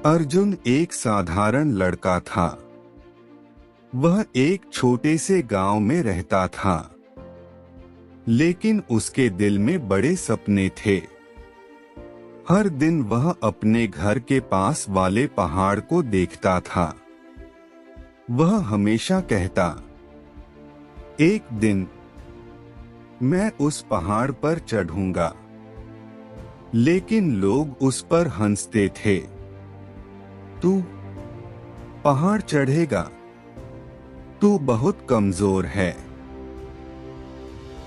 अर्जुन एक साधारण लड़का था। वह एक छोटे से गांव में रहता था, लेकिन उसके दिल में बड़े सपने थे। हर दिन वह अपने घर के पास वाले पहाड़ को देखता था। वह हमेशा कहता, एक दिन मैं उस पहाड़ पर चढ़ूंगा। लेकिन लोग उस पर हंसते थे। तू पहाड़ चढ़ेगा? तू बहुत कमजोर है।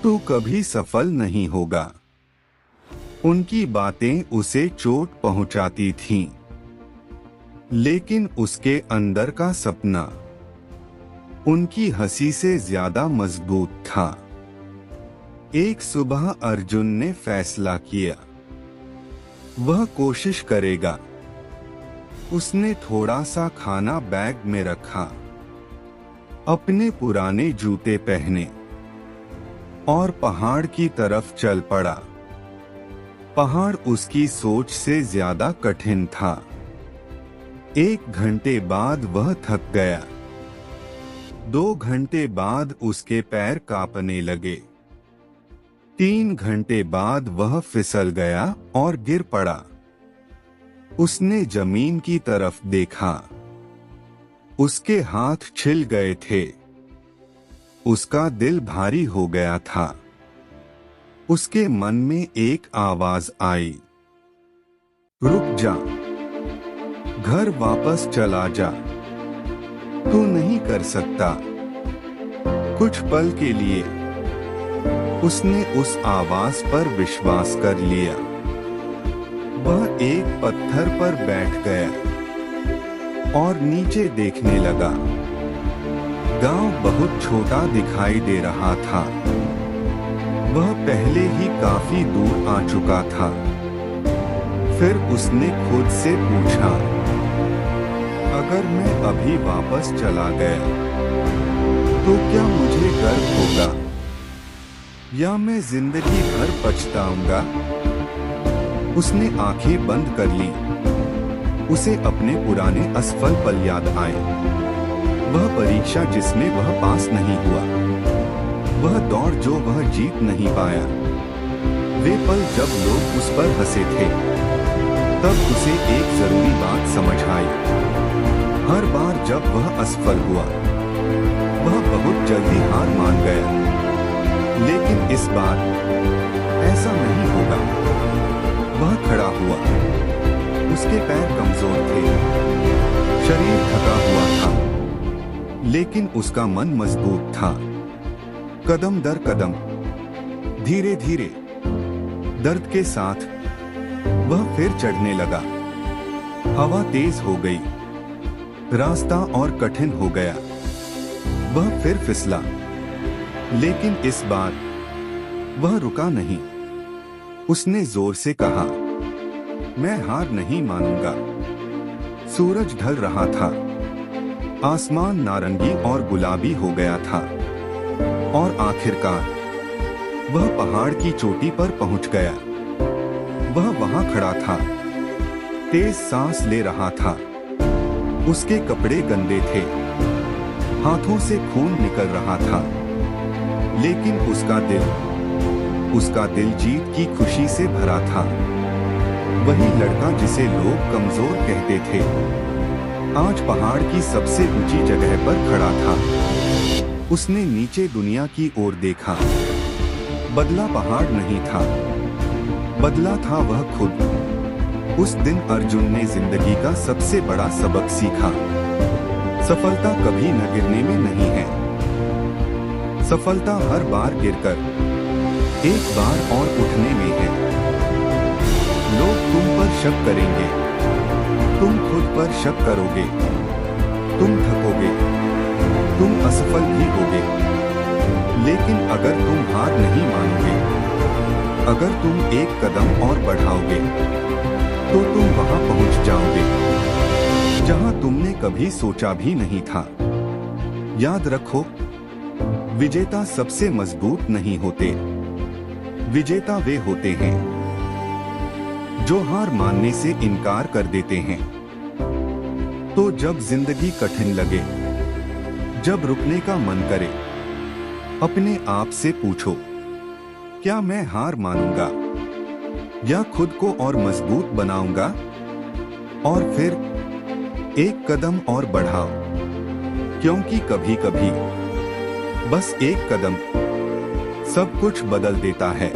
तू कभी सफल नहीं होगा। उनकी बातें उसे चोट पहुंचाती थीं। लेकिन उसके अंदर का सपना उनकी हंसी से ज्यादा मजबूत था। एक सुबह अर्जुन ने फैसला किया, वह कोशिश करेगा। उसने थोड़ा सा खाना बैग में रखा, अपने पुराने जूते पहने और पहाड़ की तरफ चल पड़ा। पहाड़ उसकी सोच से ज्यादा कठिन था। 1 घंटे बाद वह थक गया। 2 घंटे बाद उसके पैर कांपने लगे। 3 घंटे बाद वह फिसल गया और गिर पड़ा। उसने जमीन की तरफ देखा। उसके हाथ छिल गए थे। उसका दिल भारी हो गया था। उसके मन में एक आवाज आई, रुक जा, घर वापस चला जा। तू नहीं कर सकता। कुछ पल के लिए उसने उस आवाज पर विश्वास कर लिया। वह एक पत्थर पर बैठ गया और नीचे देखने लगा। गांव बहुत छोटा दिखाई दे रहा था। वह पहले ही काफी दूर आ चुका था। फिर उसने खुद से पूछा, अगर मैं अभी वापस चला गया तो क्या मुझे गर्व होगा या मैं जिंदगी भर पछताऊंगा? उसने आंखें बंद कर ली। उसे अपने पुराने असफल पल याद आए। वह परीक्षा जिसमें वह पास नहीं हुआ, वह दौड़ जो वह जीत नहीं पाया, वे पल जब लोग उस पर हंसे थे। तब उसे एक जरूरी बात समझ आई। हर बार जब वह असफल हुआ, वह बहुत जल्दी हार मान गया। लेकिन इस बार ऐसा नहीं होगा। वह खड़ा हुआ। उसके पैर कमजोर थे, शरीर थका हुआ था, लेकिन उसका मन मजबूत था। कदम दर कदम, धीरे धीरे, दर्द के साथ वह फिर चढ़ने लगा। हवा तेज हो गई। रास्ता और कठिन हो गया। वह फिर फिसला, लेकिन इस बार वह रुका नहीं। उसने जोर से कहा, मैं हार नहीं मानूंगा। सूरज ढल रहा था। आसमान नारंगी और गुलाबी हो गया था और आखिरकार वह पहाड़ की चोटी पर पहुंच गया। वह वहां खड़ा था, तेज सांस ले रहा था। उसके कपड़े गंदे थे, हाथों से खून निकल रहा था, लेकिन उसका दिल जीत की खुशी से भरा था। वही लड़का जिसे लोग कमजोर कहते थे, आज पहाड़ की सबसे ऊंची जगह पर खड़ा था। उसने नीचे दुनिया की ओर देखा। बदला पहाड़ नहीं था, बदला था वह खुद। उस दिन अर्जुन ने जिंदगी का सबसे बड़ा सबक सीखा। सफलता कभी न गिरने में नहीं है। सफलता हर बार गिरकर एक बार और उठने में है। लोग तुम पर शक करेंगे, तुम खुद पर शक करोगे, तुम थकोगे, तुम असफल भी होगे। लेकिन अगर तुम हार नहीं मानोगे, अगर तुम एक कदम और बढ़ाओगे, तो तुम वहां पहुंच जाओगे जहां तुमने कभी सोचा भी नहीं था। याद रखो, विजेता सबसे मजबूत नहीं होते। विजेता वे होते हैं जो हार मानने से इनकार कर देते हैं। तो जब जिंदगी कठिन लगे, जब रुकने का मन करे, अपने आप से पूछो, क्या मैं हार मानूंगा या खुद को और मजबूत बनाऊंगा? और फिर एक कदम और बढ़ाओ, क्योंकि कभी कभी बस एक कदम सब कुछ बदल देता है।